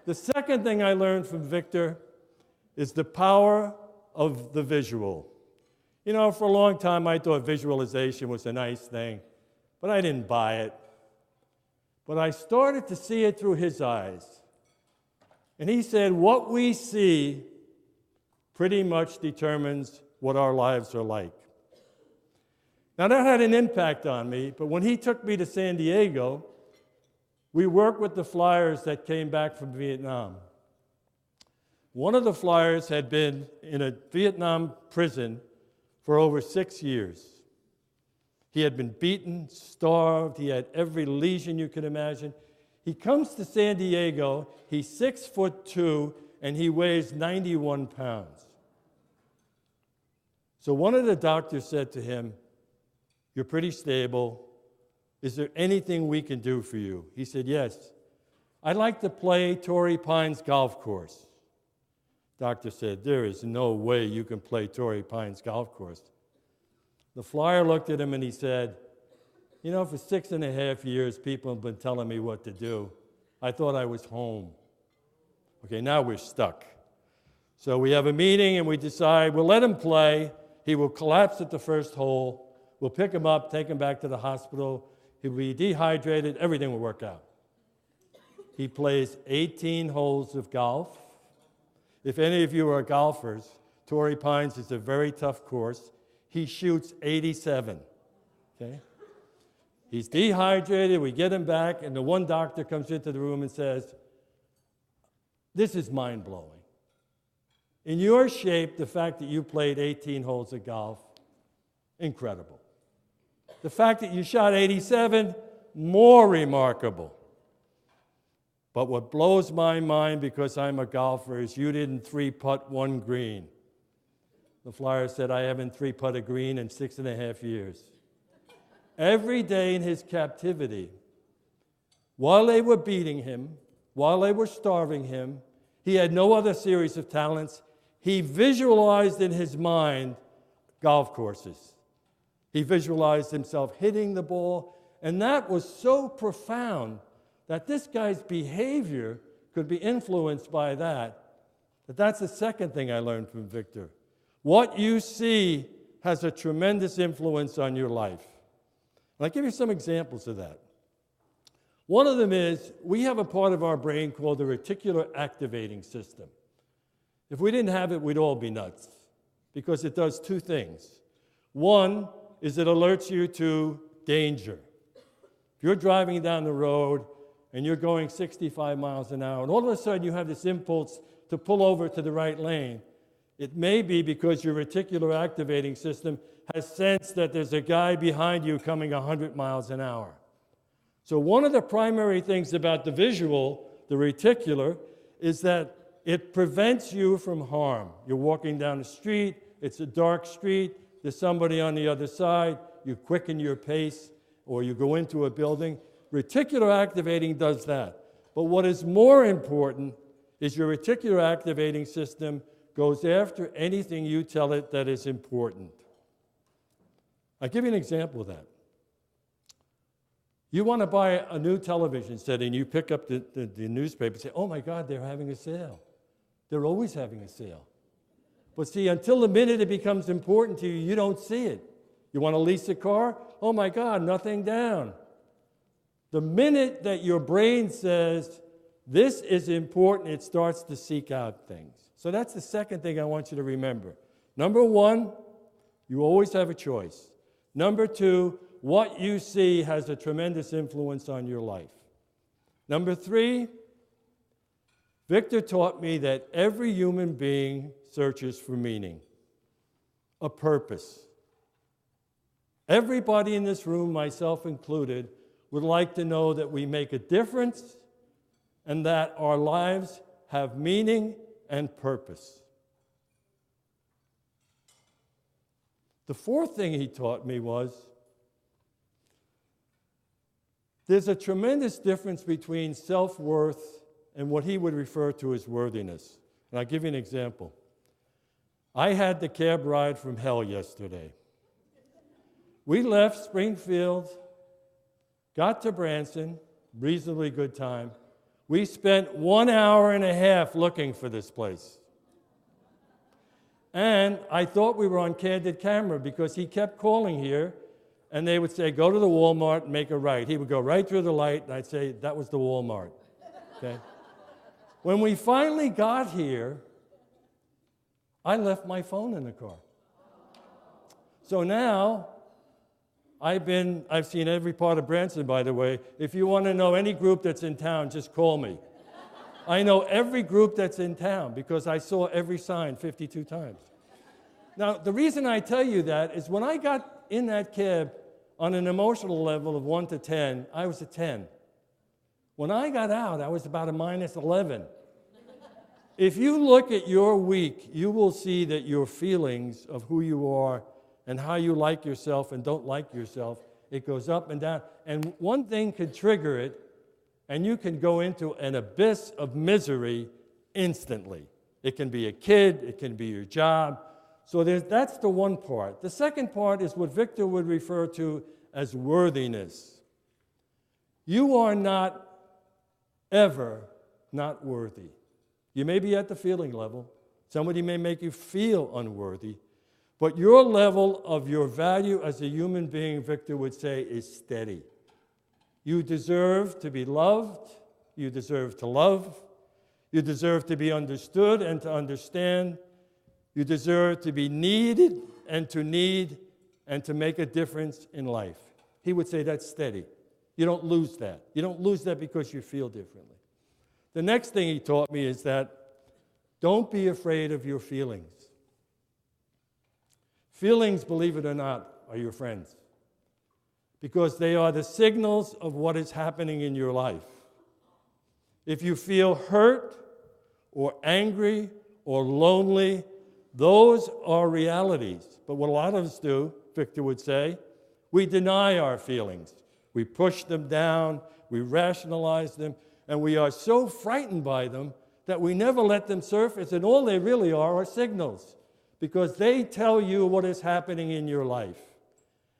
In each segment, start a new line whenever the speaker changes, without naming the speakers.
The second thing I learned from Victor is the power of the visual. You know, for a long time I thought visualization was a nice thing, but I didn't buy it. But I started to see it through his eyes. And he said, what we see pretty much determines what our lives are like. Now that had an impact on me, but when he took me to San Diego, we worked with the flyers that came back from Vietnam. One of the flyers had been in a Vietnam prison for over 6 years. He had been beaten, starved, he had every lesion you could imagine. He comes to San Diego, he's 6'2", and he weighs 91 pounds. So one of the doctors said to him, "You're pretty stable. Is there anything we can do for you?" He said, "Yes. I'd like to play Torrey Pines Golf Course." Doctor said, "There is no way you can play Torrey Pines Golf Course." The flyer looked at him and he said, "You know, for 6.5 years, people have been telling me what to do. I thought I was home. Okay, now we're stuck." So we have a meeting and we decide we'll let him play. He will collapse at the first hole. We'll pick him up, take him back to the hospital. He'll be dehydrated. Everything will work out. He plays 18 holes of golf. If any of you are golfers, Torrey Pines is a very tough course. He shoots 87. Okay? He's dehydrated. We get him back, and the one doctor comes into the room and says, "This is mind-blowing. In your shape, the fact that you played 18 holes of golf, incredible. The fact that you shot 87, more remarkable. But what blows my mind, because I'm a golfer, is you didn't three-putt one green." The flyer said, "I haven't three-putt a green in 6.5 years." Every day in his captivity, while they were beating him, while they were starving him, he had no other series of talents. He visualized in his mind golf courses. He visualized himself hitting the ball, and that was so profound that this guy's behavior could be influenced by that. But that's the second thing I learned from Victor. What you see has a tremendous influence on your life. And I'll give you some examples of that. One of them is we have a part of our brain called the reticular activating system. If we didn't have it, we'd all be nuts, because it does two things. One is it alerts you to danger. If you're driving down the road and you're going 65 miles an hour, and all of a sudden you have this impulse to pull over to the right lane, it may be because your reticular activating system has sensed that there's a guy behind you coming 100 miles an hour. So one of the primary things about the visual, the reticular, is that it prevents you from harm. You're walking down the street, it's a dark street, there's somebody on the other side, you quicken your pace, or you go into a building. Reticular activating does that. But what is more important is your reticular activating system goes after anything you tell it that is important. I'll give you an example of that. You want to buy a new television set, and you pick up the newspaper and say, "Oh my God, they're having a sale." They're always having a sale. But see, until the minute it becomes important to you, you don't see it. You want to lease a car? Oh my God, nothing down. The minute that your brain says, this is important, it starts to seek out things. So that's the second thing I want you to remember. Number one, you always have a choice. Number two, what you see has a tremendous influence on your life. Number three, Victor taught me that every human being searches for meaning, a purpose. Everybody in this room, myself included, would like to know that we make a difference and that our lives have meaning and purpose. The fourth thing he taught me was there's a tremendous difference between self-worth and what he would refer to as worthiness. And I'll give you an example. I had the cab ride from hell yesterday. We left Springfield, got to Branson, reasonably good time. We spent 1.5 hours looking for this place. And I thought we were on candid camera because he kept calling here, and they would say, go to the Walmart and make a right. He would go right through the light, and I'd say, that was the Walmart. Okay? When we finally got here, I left my phone in the car. So now, I've seen every part of Branson, by the way. If you want to know any group that's in town, just call me. I know every group that's in town because I saw every sign 52 times. Now, the reason I tell you that is when I got in that cab on an emotional level of 1 to 10, I was a 10. When I got out, I was about a -11. If you look at your week, you will see that your feelings of who you are and how you like yourself and don't like yourself, it goes up and down. And one thing could trigger it, and you can go into an abyss of misery instantly. It can be a kid, it can be your job. So that's the one part. The second part is what Victor would refer to as worthiness. You are not ever not worthy. You may be at the feeling level. Somebody may make you feel unworthy. But your level of your value as a human being, Victor would say, is steady. You deserve to be loved. You deserve to love. You deserve to be understood and to understand. You deserve to be needed and to need and to make a difference in life. He would say that's steady. You don't lose that. You don't lose that because you feel differently. The next thing he taught me is that don't be afraid of your feelings. Feelings, believe it or not, are your friends because they are the signals of what is happening in your life. If you feel hurt or angry or lonely, those are realities. But what a lot of us do, Victor would say, we deny our feelings. We push them down, we rationalize them, and we are so frightened by them that we never let them surface, and all they really are signals, because they tell you what is happening in your life.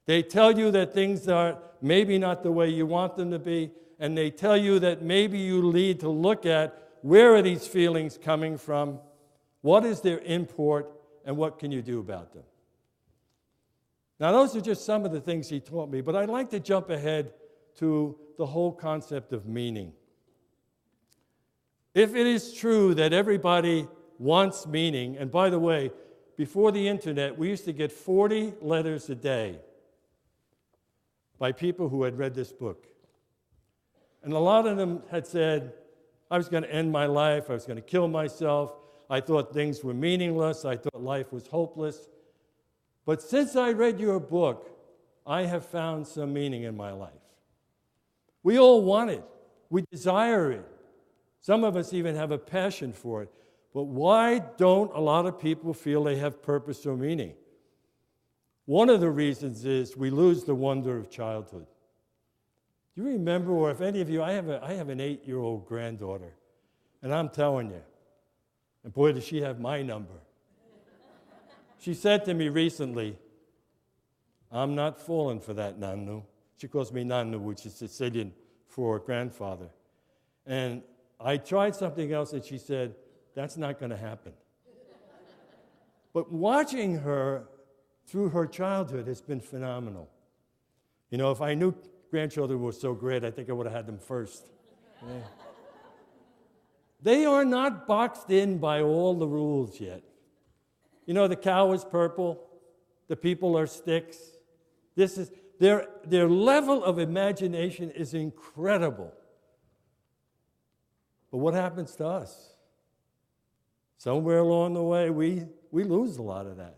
They tell you that things are maybe not the way you want them to be, and they tell you that maybe you need to look at where are these feelings coming from, what is their import, and what can you do about them. Now, those are just some of the things he taught me, but I'd like to jump ahead to the whole concept of meaning. If it is true that everybody wants meaning, and by the way, before the internet, we used to get 40 letters a day by people who had read this book. And a lot of them had said, I was going to end my life, I was going to kill myself, I thought things were meaningless, I thought life was hopeless. But since I read your book, I have found some meaning in my life. We all want it. We desire it. Some of us even have a passion for it. But why don't a lot of people feel they have purpose or meaning? One of the reasons is we lose the wonder of childhood. Do you remember, or if any of you, I have an 8-year-old granddaughter, and I'm telling you, and boy, does she have my number. She said to me recently, I'm not falling for that Nanu. She calls me Nanu, which is Sicilian for grandfather. And I tried something else, and she said, that's not going to happen. But watching her through her childhood has been phenomenal. You know, if I knew grandchildren were so great, I think I would have had them first. Yeah. They are not boxed in by all the rules yet. You know, the cow is purple, the people are sticks. This is their level of imagination is incredible. But what happens to us? Somewhere along the way, we lose a lot of that.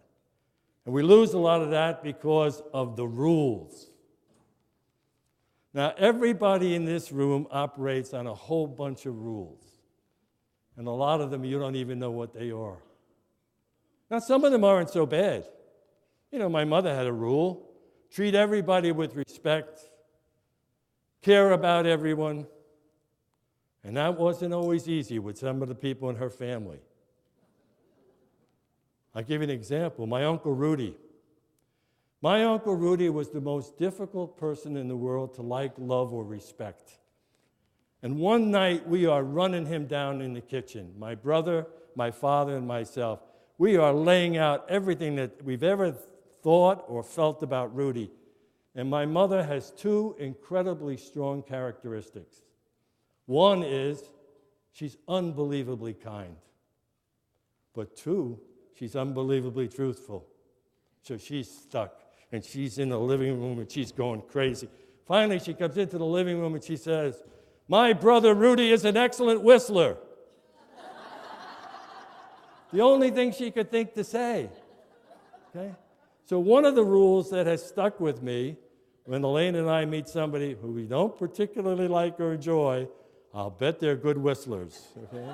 And we lose a lot of that because of the rules. Now, everybody in this room operates on a whole bunch of rules. And a lot of them, you don't even know what they are. Now, some of them aren't so bad. You know, my mother had a rule. Treat everybody with respect. Care about everyone. And that wasn't always easy with some of the people in her family. I'll give you an example. My Uncle Rudy. My Uncle Rudy was the most difficult person in the world to like, love, or respect. And one night, we are running him down in the kitchen. My brother, my father, and myself. We are laying out everything that we've ever thought or felt about Rudy. And my mother has two incredibly strong characteristics. One is she's unbelievably kind. But two, she's unbelievably truthful. So she's stuck, and she's in the living room, and she's going crazy. Finally, she comes into the living room, and she says, "My brother Rudy is an excellent whistler." The only thing she could think to say. Okay? So one of the rules that has stuck with me, when Elaine and I meet somebody who we don't particularly like or enjoy, I'll bet they're good whistlers. Okay?